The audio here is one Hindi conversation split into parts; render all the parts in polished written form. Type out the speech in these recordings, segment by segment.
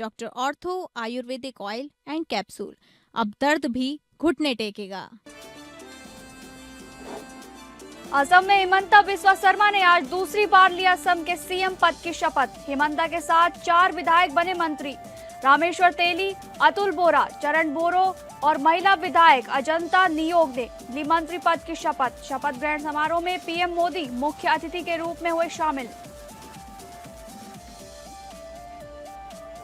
Doctor ortho Ayurvedic oil and capsule. अब दर्द भी घुटने टेकेगा। असम में हिमंता बिस्वा शर्मा ने आज दूसरी बार लिया असम के सीएम पद की शपथ। हिमंता के साथ 4 विधायक बने मंत्री। रामेश्वर तेली, अतुल बोरा, चरण बोरो और महिला विधायक अजंता नियोग ने ली मंत्री पद की शपथ। शपथ ग्रहण समारोह में पीएम मोदी मुख्य अतिथि के रूप में हुए शामिल।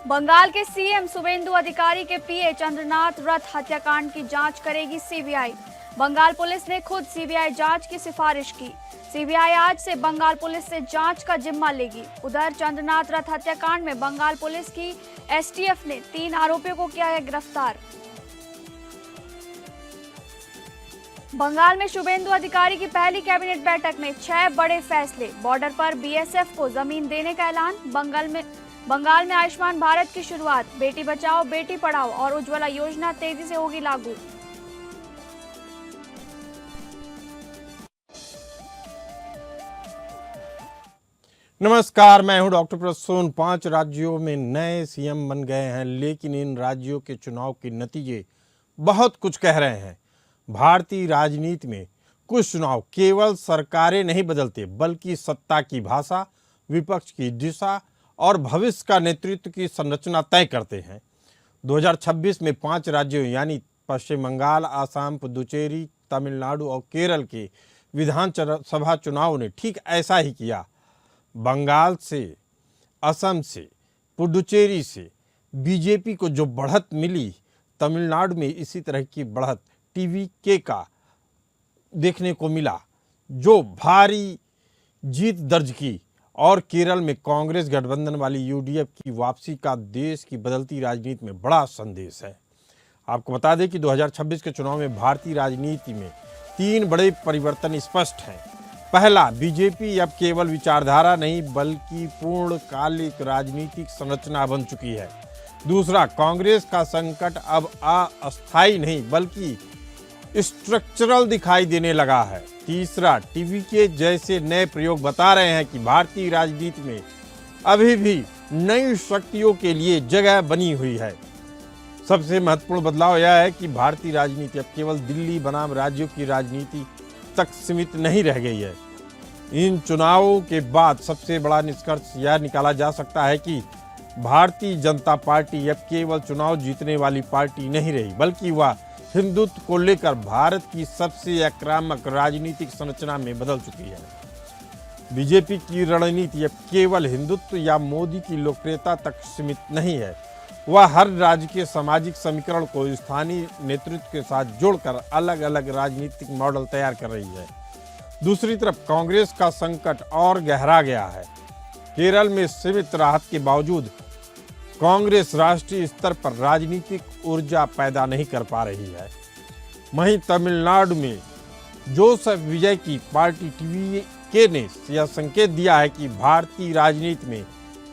बंगाल के सीएम शुवेंदु अधिकारी के पीए चंद्रनाथ रथ हत्याकांड की जांच करेगी सीबीआई। बंगाल पुलिस ने खुद सीबीआई जांच की सिफारिश की। सीबीआई आज से बंगाल पुलिस से जांच का जिम्मा लेगी। उधर चंद्रनाथ रथ हत्याकांड में बंगाल पुलिस की एसटीएफ ने 3 आरोपियों को किया है गिरफ्तार। बंगाल में शुवेंदु अधिकारी की पहली कैबिनेट बैठक में 6 बड़े फैसले। बॉर्डर पर बीएसएफ को जमीन देने का ऐलान। बंगाल में आयुष्मान भारत की शुरुआत। बेटी बचाओ बेटी पढ़ाओ और उज्ज्वला योजना तेजी से होगी लागू। नमस्कार, मैं हूं डॉक्टर प्रसून। 5 राज्यों में नए सीएम बन गए हैं, लेकिन इन राज्यों के चुनाव के नतीजे बहुत कुछ कह रहे हैं। भारतीय राजनीति में कुछ चुनाव केवल सरकारें नहीं बदलते, बल्कि सत्ता की भाषा, विपक्ष की दिशा और भविष्य का नेतृत्व की संरचना तय करते हैं। 2026 में 5 राज्यों यानी पश्चिम बंगाल, आसाम, पुदुचेरी, तमिलनाडु और केरल के विधानसभा चुनाव ने ठीक ऐसा ही किया। बंगाल से, असम से, पुडुचेरी से बीजेपी को जो बढ़त मिली, तमिलनाडु में इसी तरह की बढ़त टीवीके का देखने को मिला, जो भारी जीत दर्ज की। और केरल में कांग्रेस गठबंधन वाली यूडीएफ की वापसी का देश की बदलती राजनीति में बड़ा संदेश है। आपको बता दें कि 2026 के चुनाव में भारतीय राजनीति में 3 बड़े परिवर्तन स्पष्ट हैं। पहला, बीजेपी अब केवल विचारधारा नहीं बल्कि पूर्णकालिक राजनीतिक संरचना बन चुकी है। दूसरा, कांग्रेस का संकट अब अस्थायी नहीं बल्कि स्ट्रक्चरल दिखाई देने लगा है। तीसरा, टीवी के जैसे नए प्रयोग बता रहे हैं कि भारतीय राजनीति में अभी भी नई शक्तियों के लिए जगह बनी हुई है। सबसे महत्वपूर्ण बदलाव यह है कि भारतीय राजनीति अब केवल दिल्ली बनाम राज्यों की राजनीति तक सीमित नहीं रह गई है। इन चुनावों के बाद सबसे बड़ा निष्कर्ष यह निकाला जा सकता है कि भारतीय जनता पार्टी अब केवल चुनाव जीतने वाली पार्टी नहीं रही, बल्कि वह हिंदुत्व को लेकर भारत की सबसे आक्रामक राजनीतिक संरचना में बदल चुकी है। बीजेपी की रणनीति अब केवल हिंदुत्व या मोदी की लोकप्रियता तक सीमित नहीं है, वह हर राज्य के सामाजिक समीकरण को स्थानीय नेतृत्व के साथ जोड़कर अलग अलग राजनीतिक मॉडल तैयार कर रही है। दूसरी तरफ कांग्रेस का संकट और गहरा गया है। केरल में सीमित राहत के बावजूद कांग्रेस राष्ट्रीय स्तर पर राजनीतिक ऊर्जा पैदा नहीं कर पा रही है। वहीं तमिलनाडु में जोसेफ विजय की पार्टी टीवीके ने यह संकेत दिया है कि भारतीय राजनीति में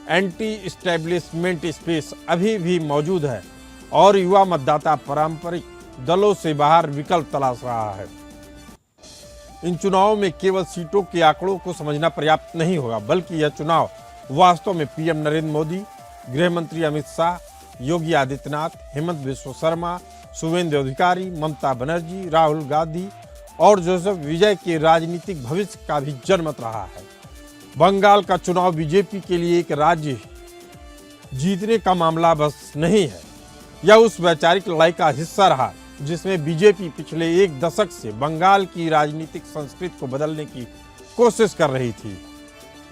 एंटी एस्टेब्लिशमेंट स्पेस अभी भी मौजूद है और युवा मतदाता पारंपरिक दलों से बाहर विकल्प तलाश रहा है। इन चुनावों में केवल सीटों के आंकड़ों को समझना पर्याप्त नहीं होगा, बल्कि यह चुनाव वास्तव में पीएम नरेंद्र मोदी, गृह मंत्री अमित शाह, योगी आदित्यनाथ, हेमंत बिस्वा शर्मा, शुवेंदु अधिकारी, ममता बनर्जी, राहुल गांधी और जोसेफ विजय के राजनीतिक भविष्य का भी जनमत रहा है। बंगाल का चुनाव बीजेपी के लिए एक राज्य जीतने का मामला बस नहीं है, यह उस वैचारिक लड़ाई का हिस्सा रहा जिसमें बीजेपी पिछले 1 दशक से बंगाल की राजनीतिक संस्कृति को बदलने की कोशिश कर रही थी।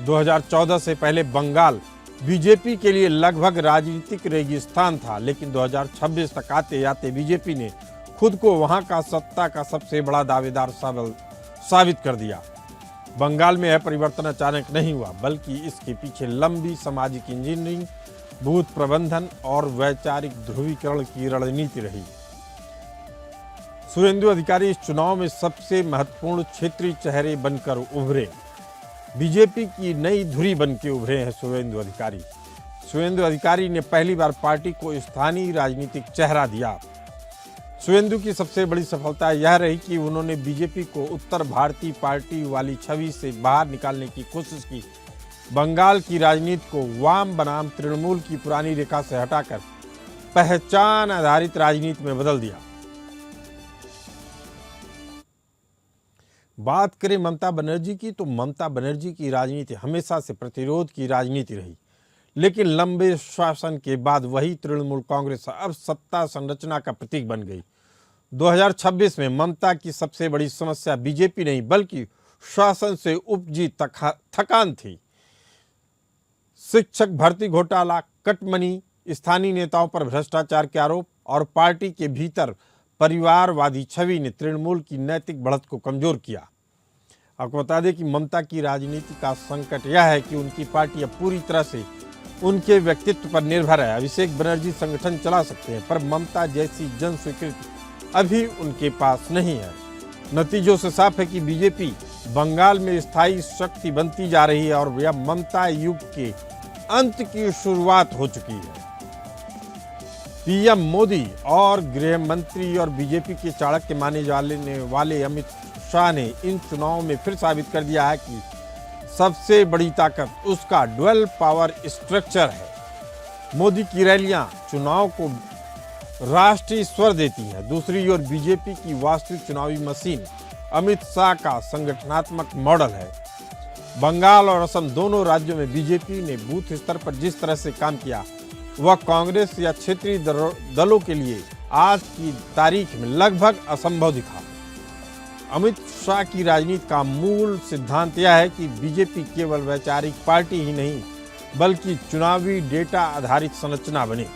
2014 से पहले बंगाल बीजेपी के लिए लगभग राजनीतिक रेगिस्तान था, लेकिन 2026 तक आते आते बीजेपी ने खुद को वहां का सत्ता का सबसे बड़ा दावेदार साबित कर दिया। बंगाल में यह परिवर्तन अचानक नहीं हुआ, बल्कि इसके पीछे लंबी सामाजिक इंजीनियरिंग, बूथ प्रबंधन और वैचारिक ध्रुवीकरण की रणनीति रही। शुवेंदु अधिकारी इस चुनाव में सबसे महत्वपूर्ण क्षेत्रीय चेहरे बनकर उभरे। बीजेपी की नई धुरी बनकर उभरे हैं शुवेंदु अधिकारी ने पहली बार पार्टी को स्थानीय राजनीतिक चेहरा दिया। शुवेंदु की सबसे बड़ी सफलता यह रही कि उन्होंने बीजेपी को उत्तर भारतीय पार्टी वाली छवि से बाहर निकालने की कोशिश की, बंगाल की राजनीति को वाम बनाम तृणमूल की पुरानी रेखा से हटाकर पहचान आधारित राजनीति में बदल दिया। बात करें ममता बनर्जी की, तो ममता बनर्जी की राजनीति हमेशा से प्रतिरोध की राजनीति रही, लेकिन लंबे शासन के बाद वही तृणमूल कांग्रेस अब सत्ता संरचना का प्रतीक बन गई। 2026 में ममता की सबसे बड़ी समस्या बीजेपी नहीं बल्कि शासन से उपजी थकान थी। शिक्षक भर्ती घोटाला, कटमनी, स्थानीय नेताओं पर भ्रष्टाचार के आरोप और पार्टी के भीतर परिवारवादी छवि ने तृणमूल की नैतिक बढ़त को कमजोर किया। आपको बता दें कि ममता की राजनीति का संकट यह है कि उनकी पार्टी अब पूरी तरह से उनके व्यक्तित्व पर निर्भर है। अभिषेक बनर्जी संगठन चला सकते हैं, पर ममता जैसी जन स्वीकृति अभी उनके पास नहीं है। नतीजों से साफ है कि बीजेपी बंगाल में स्थायी शक्ति बनती जा रही है और यह ममता युग के अंत की शुरुआत हो चुकी है। पीएम मोदी और गृह मंत्री और बीजेपी के चाणक्य माने जाने वाले अमित शाह ने इन चुनावों में फिर साबित कर दिया है कि सबसे बड़ी ताकत उसका ड्यूअल पावर स्ट्रक्चर है। मोदी की रैलियां चुनाव को राष्ट्रीय स्वर देती हैं। दूसरी ओर बीजेपी की वास्तविक चुनावी मशीन अमित शाह का संगठनात्मक मॉडल है। बंगाल और असम दोनों राज्यों में बीजेपी ने बूथ स्तर पर जिस तरह से काम किया वह कांग्रेस या क्षेत्रीय दलों के लिए आज की तारीख में लगभग असंभव दिखा। अमित शाह की राजनीति का मूल सिद्धांत यह है कि बीजेपी केवल वैचारिक पार्टी ही नहीं बल्कि चुनावी डेटा आधारित संरचना बने।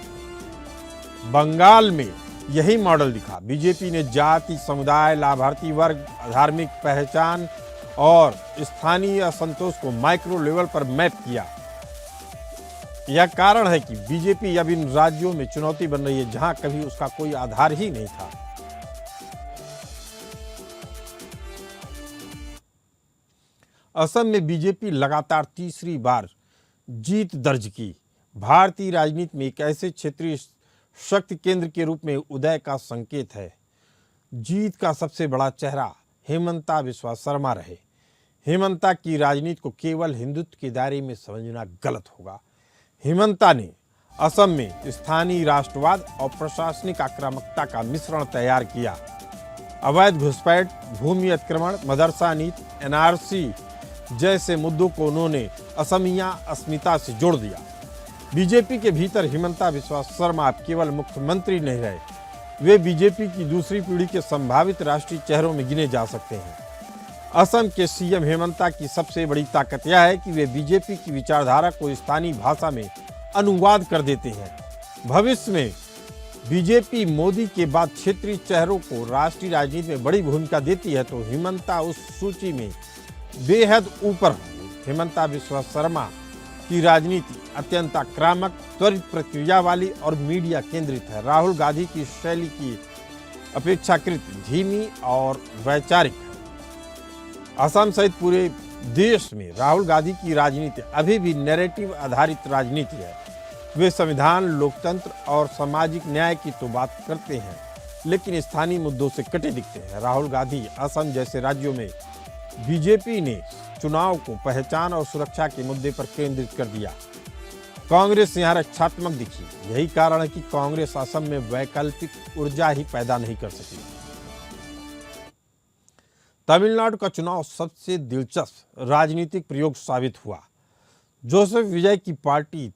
बंगाल में यही मॉडल दिखा। बीजेपी ने जाति, समुदाय, लाभार्थी वर्ग, धार्मिक पहचान और स्थानीय असंतोष को माइक्रो लेवल पर मैप किया। यह कारण है कि बीजेपी अब इन राज्यों में चुनौती बन रही है जहां कभी उसका कोई आधार ही नहीं था। असम में बीजेपी लगातार तीसरी बार जीत दर्ज की। भारतीय राजनीति में एक ऐसे क्षेत्रीय शक्ति केंद्र के रूप में उदय का संकेत है। जीत का सबसे बड़ा चेहरा हेमंता बिस्वा शर्मा रहे। हेमंता की राजनीति को केवल हिंदुत्व के दायरे में समझना गलत होगा। हेमंता ने असम में स्थानीय राष्ट्रवाद और प्रशासनिक आक्रामकता का मिश्रण तैयार किया। अवैध घुसपैठ, भूमि अतिक्रमण, मदरसा नीति, एनआरसी जैसे मुद्दों को उन्होंने असमिया अस्मिता से जोड़ दिया। बीजेपी के भीतर हेमंता बिस्वा शर्मा अब केवल मुख्यमंत्री नहीं रहे, वे बीजेपी की दूसरी पीढ़ी के संभावित राष्ट्रीय चेहरों में गिने जा सकते हैं। असम के सीएम हेमंता की सबसे बड़ी ताकत यह है कि वे बीजेपी की विचारधारा को स्थानीय भाषा में अनुवाद कर देते हैं। भविष्य में बीजेपी मोदी के बाद क्षेत्रीय चेहरों को राष्ट्रीय राजनीति में बड़ी भूमिका देती है तो हेमंता उस सूची में बेहद ऊपर होंगे। हेमंता बिस्वा शर्मा की राजनीति अत्यंत आक्रामक, त्वरित प्रक्रिया वाली और मीडिया केंद्रित है। राहुल गांधी की शैली की अपेक्षाकृत धीमी और वैचारिक है। असम सहित पूरे देश में राहुल गांधी की राजनीति अभी भी नैरेटिव आधारित राजनीति है। वे संविधान, लोकतंत्र और सामाजिक न्याय की तो बात करते हैं लेकिन स्थानीय मुद्दों से कटे दिखते हैं। राहुल गांधी असम जैसे राज्यों में बीजेपी ने चुनाव को पहचान और सुरक्षा के मुद्दे पर केंद्रित कर दिया। कांग्रेस यहाँ रक्षात्मक दिखी। यही कारण है कि कांग्रेस असम में वैकल्पिक ऊर्जा ही पैदा नहीं कर सकी। तमिलनाडु का चुनाव सबसे दिलचस्प राजनीतिक प्रयोग साबित हुआ। जोसेफ विजय की पार्टी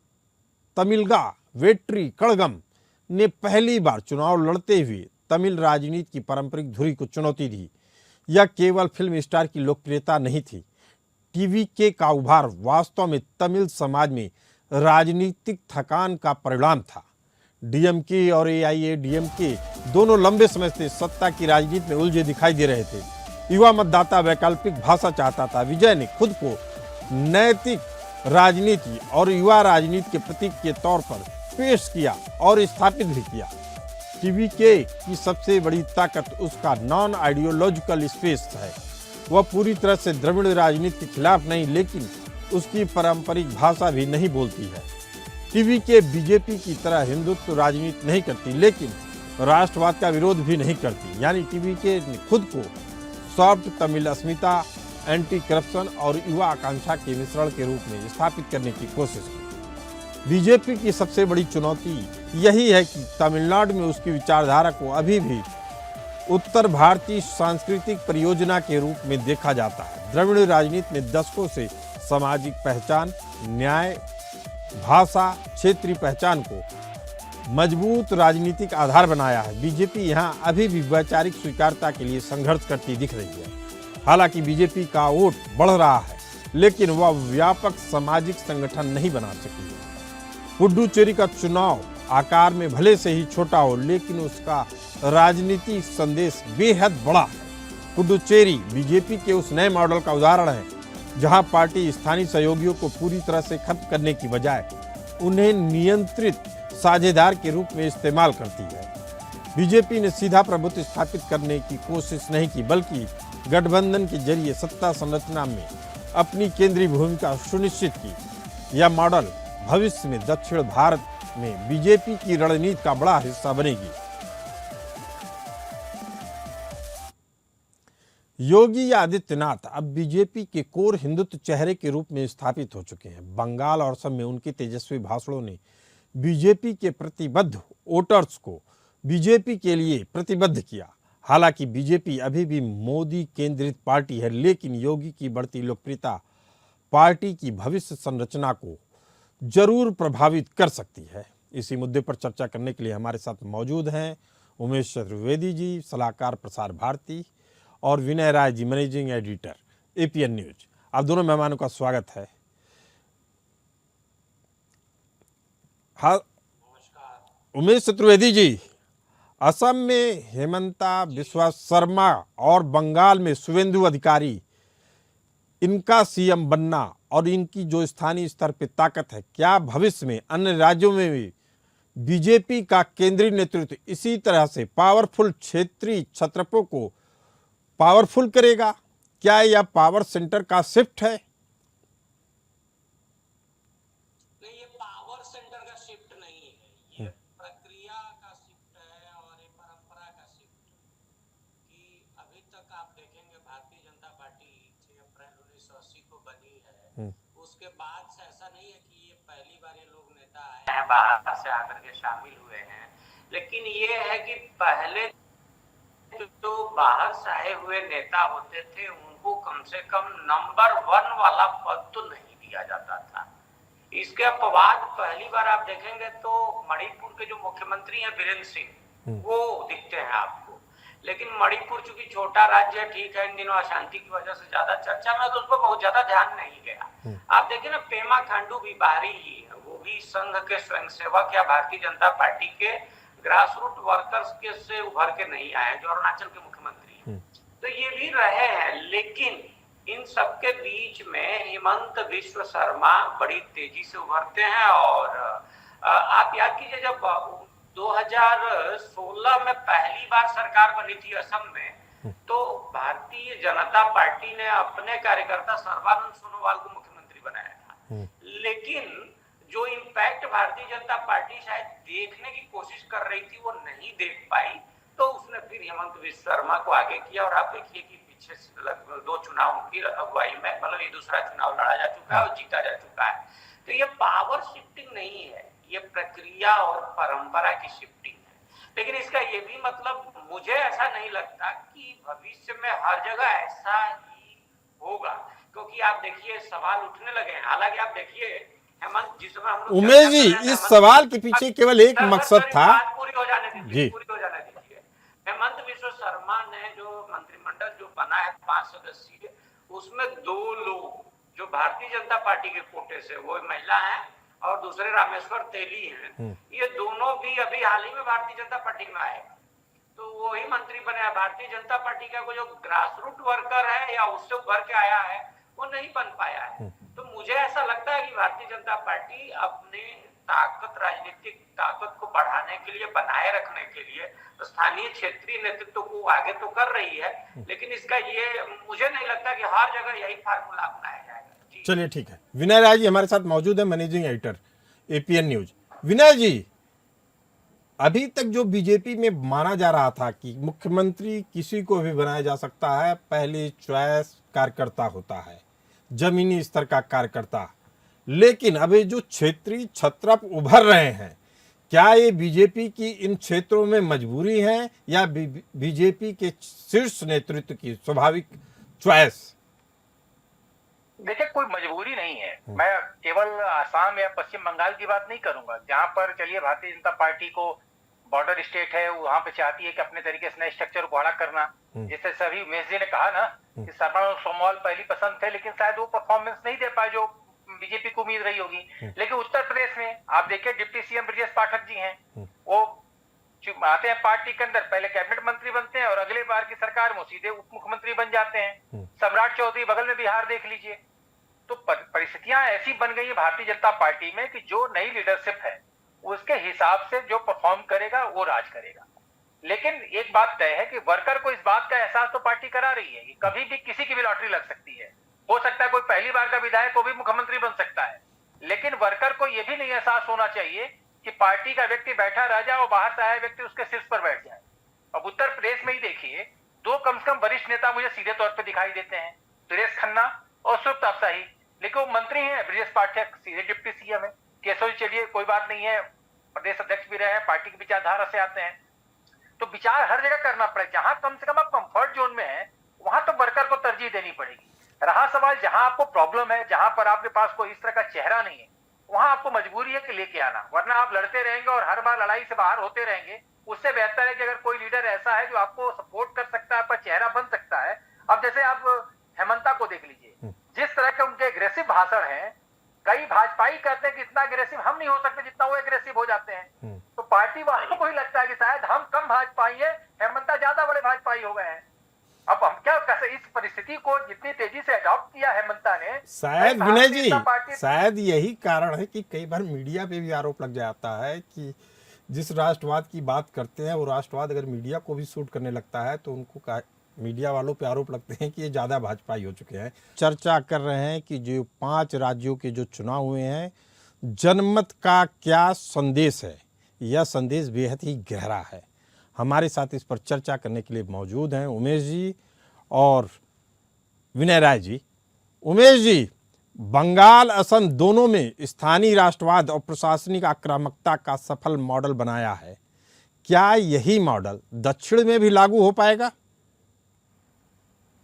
तमिलगा वेट्री कड़गम ने पहली बार चुनाव लड़ते हुए तमिल राजनीति की पारंपरिक धुरी को चुनौती दी। यह केवल फिल्म स्टार की लोकप्रियता नहीं थी। टीवीके का उभार वास्तव में तमिल समाज में राजनीतिक थकान का परिणाम था। डीएमके और एआईएडीएमके दोनों लंबे समय से सत्ता की राजनीति में उलझे दिखाई दे रहे थे। युवा मतदाता वैकल्पिक भाषा चाहता था। विजय ने खुद को नैतिक राजनीति और युवा राजनीति के प्रतीक के तौर पर पेश किया और स्थापित भी किया। टीवीके की सबसे बड़ी ताकत उसका नॉन आइडियोलॉजिकल स्पेस है। वह पूरी तरह से द्रविड़ राजनीति के खिलाफ नहीं लेकिन उसकी पारंपरिक भाषा भी नहीं बोलती है। टीवीके बीजेपी की तरह हिंदुत्व राजनीति नहीं करती लेकिन राष्ट्रवाद का विरोध भी नहीं करती। यानी टीवीके ने खुद को सॉफ्ट तमिल अस्मिता एंटी करप्शन और युवा आकांक्षा के मिश्रण के रूप में स्थापित करने की कोशिश की। बीजेपी की सबसे बड़ी चुनौती यही है कि तमिलनाडु में उसकी विचारधारा को अभी भी उत्तर भारतीय सांस्कृतिक परियोजना के रूप में देखा जाता है। द्रविड़ राजनीति ने दशकों से सामाजिक पहचान, न्याय, भाषा, क्षेत्रीय पहचान को मजबूत राजनीतिक आधार बनाया है। बीजेपी यहाँ अभी भी वैचारिक स्वीकार्यता के लिए संघर्ष करती दिख रही है। हालांकि बीजेपी का वोट बढ़ रहा है, लेकिन वह व्यापक सामाजिक संगठन नहीं बना सकी है। पुडुचेरी का चुनाव आकार में भले से ही छोटा हो, लेकिन उसका राजनीतिक संदेश बेहद बड़ा है। पुडुचेरी बीजेपी के उस नए मॉडल का उदाहरण है, जहां पार्टी स्थानीय सहयोगियों को पूरी तरह से खत्म करने की बजाय उन्हें नियंत्रित साझेदार के रूप में इस्तेमाल करती है। बीजेपी ने सीधा प्रभुत्व स्थापित करने की कोशिश नहीं की, बल्कि गठबंधन के जरिए सत्ता संरचना में अपनी केंद्रीय भूमिका सुनिश्चित की। यह मॉडल भविष्य में दक्षिण भारत में बीजेपी की रणनीति का बड़ा हिस्सा बनेगी। योगी आदित्यनाथ अब बीजेपी के कोर हिंदुत्व चेहरे के रूप में स्थापित हो चुके हैं। बंगाल और असम में उनके तेजस्वी भाषणों ने बीजेपी के प्रतिबद्ध वोटर्स को बीजेपी के लिए प्रतिबद्ध किया। हालांकि बीजेपी अभी भी मोदी केंद्रित पार्टी है, लेकिन योगी की बढ़ती लोकप्रियता पार्टी की भविष्य संरचना को जरूर प्रभावित कर सकती है। इसी मुद्दे पर चर्चा करने के लिए हमारे साथ मौजूद हैं उमेश चतुर्वेदी जी, सलाहकार प्रसार भारती, और विनय Rai ji, managing editor APN news. आप दोनों मेहमानों का स्वागत है। हाँ, उमेश चतुर्वेदी जी, असम में हेमंता बिस्वा शर्मा और बंगाल में शुवेंदु अधिकारी, इनका सीएम बनना और इनकी जो स्थानीय स्तर पर ताकत है, क्या भविष्य में अन्य राज्यों में भी बीजेपी का केंद्रीय नेतृत्व इसी तरह से पावरफुल क्षेत्रीय छत्रपों को पावरफुल करेगा? क्या यह पावर सेंटर का शिफ्ट है? नहीं, ये पावर सेंटर का शिफ्ट नहीं है, ये प्रक्रिया का शिफ्ट है और ये परंपरा का शिफ्ट है। कि अभी तक आप देखेंगे भारतीय जनता पार्टी 6 अप्रैल 1980 को बनी है, उसके बाद से ऐसा नहीं है कि ये पहली बार ये लोग नेता आए हैं बाहर से आकर के शामिल हुए हैं, लेकिन ये है कि पहले जो बाहर से आए हुए नेता होते थे उनको कम से कम नंबर 1 वाला पद तो नहीं दिया जाता था। इसके बाद पहली बार आप देखेंगे तो मणिपुर के जो मुख्यमंत्री हैं बीरेंद्र सिंह, वो दिखते हैं आपको। लेकिन मणिपुर चूंकि छोटा राज्य है, ठीक है, इन दिनों अशांति की वजह से ज्यादा चर्चा में, तो उस पर बहुत ज्यादा ध्यान नहीं गया। आप देखिए ना, पेमा खांडू भी बाहरी ही है, वो भी संघ के स्वयंसेवक या भारतीय जनता पार्टी के ग्रास रूट वर्कर्स के से उभर के नहीं आए, जो अरुणाचल के मुख्यमंत्री हैं। तो ये भी रहे हैं, लेकिन इन सबके बीच में हेमंत बिस्वा शर्मा बड़ी तेजी से उभरते हैं। और आप याद कीजिए, जब 2016 में पहली बार सरकार बनी थी असम में, तो भारतीय जनता पार्टी ने अपने कार्यकर्ता सर्बानंद सोनोवाल को मुख्यमंत्री बनाया था। लेकिन जो इम्पैक्ट भारतीय जनता पार्टी शायद देखने की कोशिश कर रही थी वो नहीं देख पाई, तो उसने फिर हेमंत बिस्वा शर्मा को आगे किया। और आप देखिए कि पीछे से लगभग 2 चुनाव की अगुवाई में, मतलब ये दूसरा चुनाव लड़ा जा चुका है और जीता जा चुका है। तो ये पावर शिफ्टिंग नहीं है, ये प्रक्रिया और परंपरा की शिफ्टिंग है। लेकिन इसका ये भी मतलब मुझे ऐसा नहीं लगता कि भविष्य में हर जगह ऐसा ही होगा, क्योंकि आप देखिए सवाल उठने लगे हैं। हालांकि आप देखिए हेमंत, जिस समय हम लोग उमेश जी, इस सवाल के पीछे केवल एक मकसद था। पूरी हो जाने दीजिए, पूरी हो जाने दीजिए। हेमंत बिस्वा शर्मा ने जो मंत्रिमंडल जो बना है 5 सदस्यीय, उसमें 2 लोग जो भारतीय जनता पार्टी के कोटे से, वो महिला हैं और दूसरे रामेश्वर तेली हैं। ये दोनों भी अभी हाल ही में भारतीय जनता पार्टी में आए, तो वही मंत्री बने। भारतीय जनता पार्टी का कोई जो ग्रास रूट वर्कर है या उससे उभर के आया है, वो नहीं बन पाया है। तो मुझे ऐसा लगता है कि भारतीय जनता पार्टी अपने ताकत, राजनीतिक ताकत को बढ़ाने के लिए, बनाए रखने के लिए स्थानीय क्षेत्रीय नेतृत्व को आगे तो कर रही है, लेकिन इसका ये मुझे नहीं लगता कि हर जगह यही फार्मूला अपनाया जाएगा। चलिए ठीक है, विनय राय जी हमारे साथ मौजूद है, मैनेजिंग एडिटर एपीएन न्यूज। विनय जी, अभी तक जो बीजेपी में माना जा रहा था कि मुख्यमंत्री किसी को भी बनाया जा सकता है, पहली चॉइस कार्यकर्ता होता है, जमीनी स्तर का कार्यकर्ता। लेकिन अब ये जो क्षेत्रीय छत्रप उभर रहे हैं, क्या ये बीजेपी की इन क्षेत्रों में मजबूरी है या बीजेपी के शीर्ष नेतृत्व की स्वाभाविक चॉइस? देखिए, कोई मजबूरी नहीं है। मैं केवल आसाम या पश्चिम बंगाल की बात नहीं करूंगा, जहां पर चलिए भारतीय जनता पार्टी को बॉर्डर स्टेट है, वहां पे चाहती है कि अपने तरीके से नए स्ट्रक्चर को खड़ा करना। जैसे सभी उमेश जी ने कहा ना कि सर्बानंद सोनोवाल पहली पसंद थे, लेकिन शायद वो परफॉर्मेंस नहीं दे पाए जो बीजेपी को उम्मीद रही होगी। लेकिन उत्तर प्रदेश में आप देखिए, डिप्टी सीएम ब्रजेश पाठक जी हैं, वो आते हैं पार्टी के अंदर, पहले कैबिनेट मंत्री बनते हैं और अगले बार की सरकार में सीधे उप मुख्यमंत्री बन जाते हैं। सम्राट चौधरी बगल में बिहार देख लीजिए। तो परिस्थितियां ऐसी बन गई है भारतीय जनता पार्टी में कि जो नई लीडरशिप है उसके हिसाब से जो परफॉर्म करेगा वो राज करेगा। लेकिन एक बात तय है कि वर्कर को इस बात का एहसास तो पार्टी करा रही है कि कभी भी किसी की भी लॉटरी लग सकती है। हो सकता है कोई पहली बार का विधायक को भी मुख्यमंत्री बन सकता है, लेकिन वर्कर को यह भी नहीं एहसास होना चाहिए कि पार्टी का व्यक्ति बैठा रह जाए और बाहर से आया व्यक्ति उसके शीर्ष पर बैठ जाए। अब उत्तर प्रदेश में ही देखिए, दो कम से कम वरिष्ठ नेता मुझे सीधे तौर पर दिखाई देते हैं, सुरेश खन्ना और सुब्रत अफसाही। लेकिन वो मंत्री हैं, ब्रजेश पाठक सीधे डिप्टी सीएम है, केशव जी चलिए कोई बात नहीं है, प्रदेश अध्यक्ष भी रहे हैं, पार्टी की विचारधारा से आते हैं। तो विचार हर जगह करना पड़े, जहां कम से कम आप कंफर्ट जोन में है वहां तो वर्कर को तरजीह देनी पड़ेगी। रहा सवाल जहां आपको प्रॉब्लम है, जहां पर आपके पास कोई इस तरह का चेहरा नहीं है, वहां आपको मजबूरी है कि लेके आना, वरना आप लड़ते रहेंगे और हर बार लड़ाई से बाहर होते रहेंगे। उससे बेहतर है कि अगर कोई लीडर ऐसा है जो आपको सपोर्ट कर सकता है, आपका चेहरा बन सकता है। अब जैसे आप हेमंता को देख लीजिए, जिस तरह के उनके एग्रेसिव भाषण हैं, कई भाजपाई कहते हैं कि इतना एग्रेसिव हम नहीं हो सकते जितना वो एग्रेसिव हो जाते हैं। तो पार्टी वालों को ही लगता है कि शायद हम कम भाजपाई है, हेमंता ज्यादा बड़े भाजपाई हो गए हैं। अब हम क्या कैसे इस परिस्थिति को जितनी तेजी से अडॉप्ट किया हेमंता ने, शायद विनय जी, शायद यही कारण है कि कई बार मीडिया पे भी आरोप लग जाता है कि जिस राष्ट्रवाद की बात करते हैं वो राष्ट्रवाद अगर मीडिया को भी सूट करने लगता है तो उनको मीडिया वालों पे आरोप लगते हैं कि ये ज़्यादा भाजपाई हो चुके हैं। चर्चा कर रहे हैं कि जो 5 राज्यों के जो चुनाव हुए हैं, जनमत का क्या संदेश है। यह संदेश बेहद ही गहरा है। हमारे साथ इस पर चर्चा करने के लिए मौजूद हैं उमेश जी और विनय राय जी। उमेश जी, बंगाल असम दोनों में स्थानीय राष्ट्रवाद और प्रशासनिक आक्रामकता का सफल मॉडल बनाया है। क्या यही मॉडल दक्षिण में भी लागू हो पाएगा?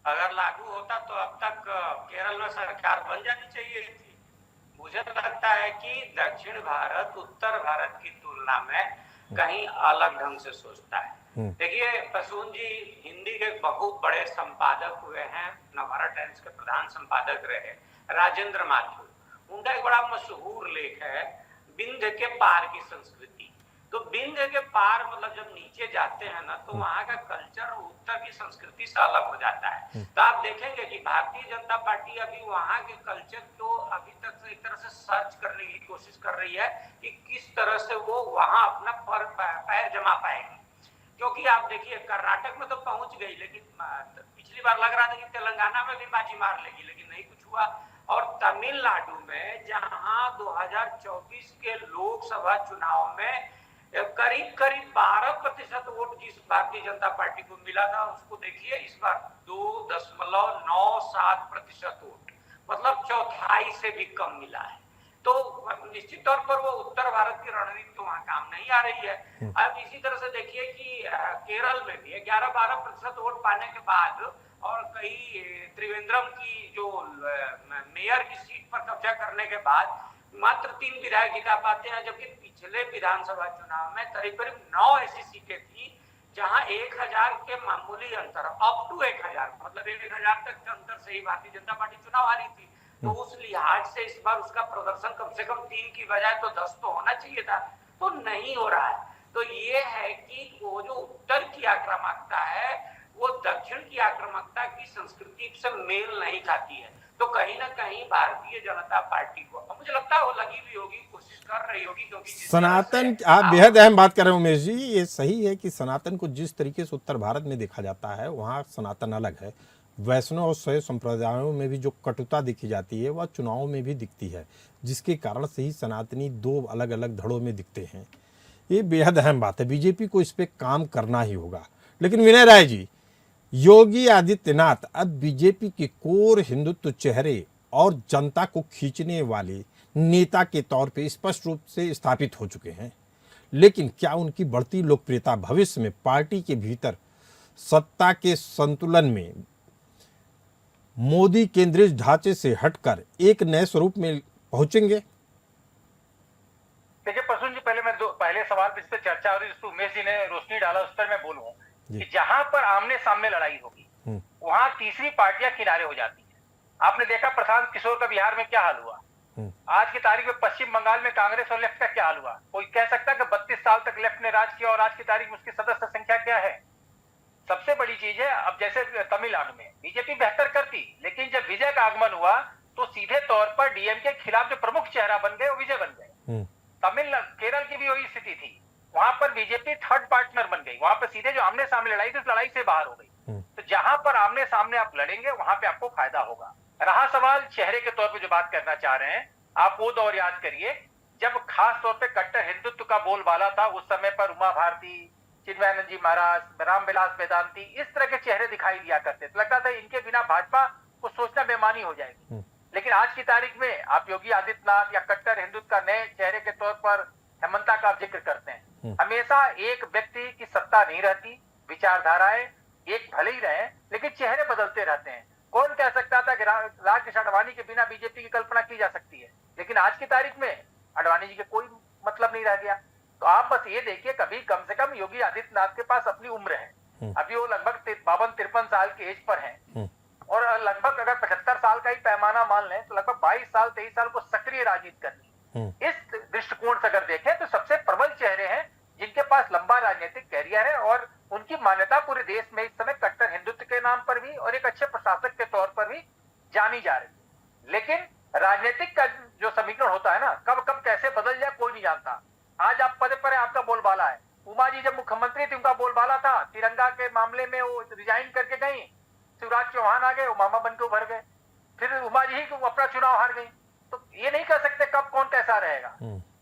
अगर लागू होता तो अब तक केरल में सरकार बन जानी चाहिए थी। मुझे लगता है कि दक्षिण भारत उत्तर भारत की तुलना में कहीं अलग ढंग से सोचता है। देखिए, प्रसून जी हिंदी के बहुत बड़े संपादक हुए हैं, नवभारत टाइम्स के प्रधान संपादक रहे राजेंद्र माथुर। उनका एक बड़ा मशहूर लेख है विंध्य के पार की संस्कृति। तो विंध्य के पार मतलब जब नीचे जाते हैं ना, तो वहां का कल्चर उत्तर की संस्कृति से अलग हो जाता है। तो आप देखेंगे कि भारतीय जनता पार्टी अभी वहां के कल्चर को अभी तक एक तरह से सर्च करने की कोशिश कर रही है कि किस तरह से वो वहां अपना पैर जमा पाएगी। क्योंकि आप देखिए, कर्नाटक में तो पहुंच गई, लेकिन पिछली बार लग रहा था कि तेलंगाना में भी बाजी मार लेगी, लेकिन नहीं कुछ हुआ। और तमिलनाडु में जहां 2024 के लोकसभा चुनाव में करीब 12% वोट जिस भारतीय जनता पार्टी को मिला था, उसको देखिए इस बार 2.97% वोट, मतलब चौथाई से भी कम मिला है। तो निश्चित तौर पर वो उत्तर भारत की रणनीति तो वहां काम नहीं आ रही है। अब इसी तरह से देखिए कि केरल में भी 11-12% वोट पाने के बाद और कई त्रिवेंद्रम की जो मेयर की सीट पर कब्जा करने के बाद मात्र 3 विधायक जिता पाते हैं, जबकि पिछले विधानसभा चुनाव में करीब 9 ऐसी सीटें थी जहां 1000 के मामूली अंतर, अप टू 1000, मतलब 1000 तक के अंतर से ही भारतीय जनता पार्टी चुनाव हारी थी। तो उस लिहाज से इस बार उसका प्रदर्शन कम से कम 3 की बजाय तो 10 तो होना चाहिए था, तो नहीं हो रहा है। तो ये है कि वो जो उत्तर की आक्रामकता है वो दक्षिण की आक्रामकता की संस्कृति से मेल नहीं खाती है। तो कहीं ना कहीं भारतीय जनता पार्टी को, मुझे लगता है वो लगी भी होगी, कोशिश कर रही होगी, क्योंकि सनातन, आप बेहद अहम बात कर रहे हैं उमेश जी। ये सही है कि सनातन को जिस तरीके से उत्तर भारत में देखा जाता है वहाँ सनातन अलग है। वैष्णव और शैव संप्रदायों में भी जो कटुता देखी जाती है वह चुनावों में भी दिखती है, जिसके कारण से ही सनातनी 2 अलग अलग धड़ों में दिखते हैं। ये बेहद अहम बात है, बीजेपी को इस पर काम करना ही होगा। लेकिन विनय राय जी, योगी आदित्यनाथ अब बीजेपी के कोर हिंदुत्व चेहरे और जनता को खींचने वाले नेता के तौर पे स्पष्ट रूप से स्थापित हो चुके हैं। लेकिन क्या उनकी बढ़ती लोकप्रियता भविष्य में पार्टी के भीतर सत्ता के संतुलन में मोदी केंद्रित ढांचे से हटकर एक नए स्वरूप में पहुंचेंगे? देखिए प्रसून जी, पहले सवाल पे इस पे चर्चा हो रही, जिस पे उमेश जी ने रोशनी डाला, उस पर मैं बोलूं कि जहां पर आमने सामने लड़ाई होगी वहां तीसरी पार्टियां किनारे हो जाती हैं। आपने देखा प्रशांत किशोर का बिहार में क्या हाल हुआ, आज की तारीख में पश्चिम बंगाल में कांग्रेस और लेफ्ट का क्या हाल हुआ। कोई कह सकता है कि 32 साल तक लेफ्ट ने राज किया और आज की तारीख में उसकी सदस्य संख्या क्या है। सबसे बड़ी चीज है, अब जैसे तमिलनाडु में बीजेपी बेहतर करती, लेकिन जब विजय का आगमन हुआ तो सीधे तौर पर डीएमके के खिलाफ जो प्रमुख चेहरा बन गए वो विजय बन गए। केरल की भी वही स्थिति थी, वहां पर बीजेपी थर्ड पार्टनर बन गई, वहां पर सीधे जो आमने सामने लड़ाई थी उस लड़ाई से बाहर हो गई। तो जहां पर आमने सामने आप लड़ेंगे वहां पे आपको फायदा होगा। रहा सवाल चेहरे के तौर पे जो बात करना चाह रहे हैं, आप वो दौर याद करिए जब खास तौर पे कट्टर हिंदुत्व का बोलबाला था। उस समय पर उमा भारती, चिन्मयानंद जी महाराज, रामविलास वेदांती, इस तरह के चेहरे दिखाई दिया करते थे। लगता था इनके बिना भाजपा को सोचना बेमानी हो जाएगी। लेकिन आज की तारीख में आप योगी आदित्यनाथ या कट्टर हिंदुत्व का नए चेहरे के तौर पर हेमंता का आप जिक्र करते हैं। हमेशा एक व्यक्ति की सत्ता नहीं रहती, विचारधाराएं एक भले ही रहे लेकिन चेहरे बदलते रहते हैं। कौन कह सकता था कि लालकृष्ण आडवाणी के बिना बीजेपी की कल्पना की जा सकती है, लेकिन आज की तारीख में आडवाणी जी के कोई मतलब नहीं रह गया। तो आप बस ये देखिए, कभी कम से कम योगी आदित्यनाथ के पास अपनी उम्र है, अभी वो लगभग 52-53 साल के एज पर हैं और लगभग अगर 75 साल का ही पैमाना मान लें तो लगभग 22-23 साल को सक्रिय राजनीति करनी। इस दृष्टिकोण से अगर देखें तो सबसे प्रबल चेहरे हैं जिनके पास लंबा राजनीतिक कैरियर है और उनकी मान्यता पूरे देश में इस समय कट्टर हिंदुत्व के नाम पर भी और एक अच्छे प्रशासक के तौर पर भी जानी जा रही है। लेकिन राजनीतिक का जो समीकरण होता है ना, कब कब कैसे बदल जाए कोई नहीं जानता। आज आप पद पर है, आपका बोलबाला है। उमा जी जब मुख्यमंत्री थी उनका बोलबाला था, तिरंगा के मामले में वो रिजाइन करके गई, शिवराज चौहान आ गए, वो मामा बन के उभर गए, फिर उमा जी ही अपना चुनाव हार गई। तो ये नहीं कह सकते कब कौन कैसा रहेगा।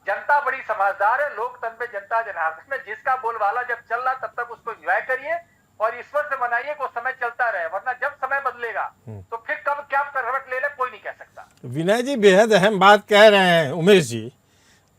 जनता बड़ी समझदार है, लोकतंत्र में जनता जनार्दन में जिसका बोलबाला जब चल रहा तब तक उसको एंजॉय करिए और ईश्वर से मनाइए को समय चलता रहे, वरना जब समय बदलेगा तो फिर कब क्या करवट ले ले कोई नहीं कह सकता। विनय जी बेहद अहम बात कह रहे हैं। उमेश जी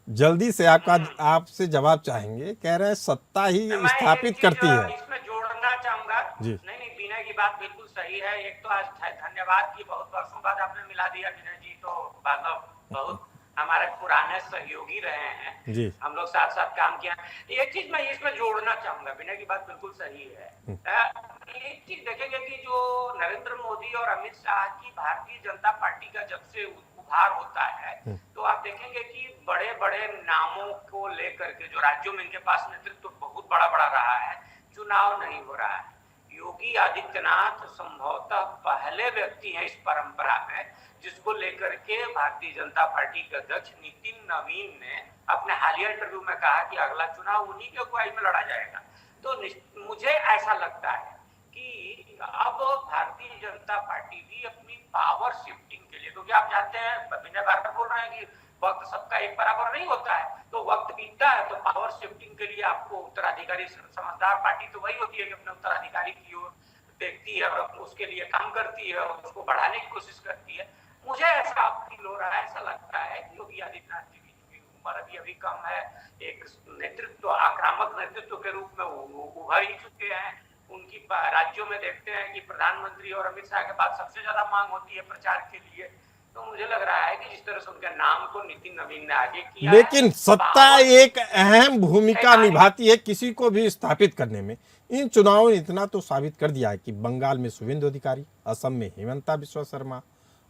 जल्दी से आपसे जवाब चाहेंगे। कह रहे हैं सत्ता ही स्थापित करती है। इसमें जोड़ना चाहूंगा जी। नहीं विनय की बात बिल्कुल सही है। एक तो आज धन्यवाद की बहुत वर्षों बाद आपने मिला दिया विनय जी, तो बहुत हमारे पुराने सहयोगी रहे हैं जी। हम लोग साथ साथ काम किया। एक चीज मैं इसमें जोड़ना चाहूंगा, विनय की बात बिल्कुल सही है। एक चीज देखेंगे कि जो नरेंद्र मोदी और अमित शाह की भारतीय जनता पार्टी का जब से उभार होता है तो आप देखेंगे कि बड़े बड़े नामों को लेकर के जो राज्यों में इनके पास नेतृत्व बहुत बड़ा बड़ा रहा है, चुनाव नहीं हो रहा है। योगी आदित्यनाथ संभवतः पहले व्यक्ति हैं इस परंपरा में जिसको लेकर के भारतीय जनता पार्टी के अध्यक्ष नितिन नवीन ने अपने हालिया इंटरव्यू में कहा कि अगला चुनाव उन्हीं के अगुवाई में लड़ा जाएगा। तो मुझे ऐसा लगता है कि अब भारतीय जनता पार्टी भी अपनी पावर शिफ्टिंग के लिए, क्योंकि आप जानते हैं विनय बार बोल रहे हैं कि वक्त सबका एक बराबर नहीं होता है, तो वक्त बीतता है तो पावर शिफ्टिंग के लिए आपको उत्तराधिकारी, समझदार पार्टी तो वही होती है कि अपने उत्तराधिकारी की ओर देखती है और उसके लिए काम करती है और उसको बढ़ाने की कोशिश करती है। मुझे ऐसा फील हो रहा है, ऐसा लगता है कि योगी आदित्यनाथ जी की उम्र अभी कम है, एक नेतृत्व आक्रामक नेतृत्व के रूप में उभर ही चुके हैं। उनकी राज्यों में देखते हैं कि प्रधानमंत्री और अमित शाह के बाद सबसे ज्यादा मांग होती है प्रचार के लिए। तो मुझे लग रहा है कि जिस तरह से उनके नाम को नितिन नवीन ने आगे किया, लेकिन सत्ता एक अहम भूमिका निभाती है किसी को भी स्थापित करने में। इन चुनावों ने इतना तो साबित कर दिया है कि बंगाल में शुभेंदु अधिकारी, असम में हिमंता बिस्वा शर्मा,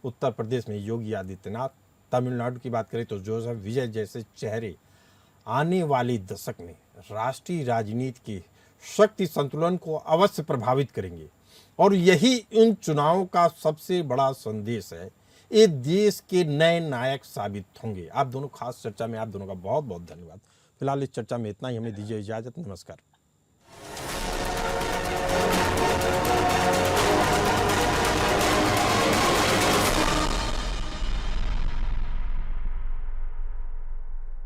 उत्तर प्रदेश में योगी आदित्यनाथ, तमिलनाडु की बात करें तो जोसेफ विजय जैसे चेहरे आने वाले दशक में राष्ट्रीय राजनीति के शक्ति संतुलन को अवश्य प्रभावित करेंगे। और यही इन चुनावों का सबसे बड़ा संदेश है। ये देश के नए नायक साबित होंगे। आप दोनों खास चर्चा में आप दोनों का बहुत बहुत धन्यवाद। फिलहाल इस चर्चा में इतना ही, हमें दीजिए इजाजत। नमस्कार।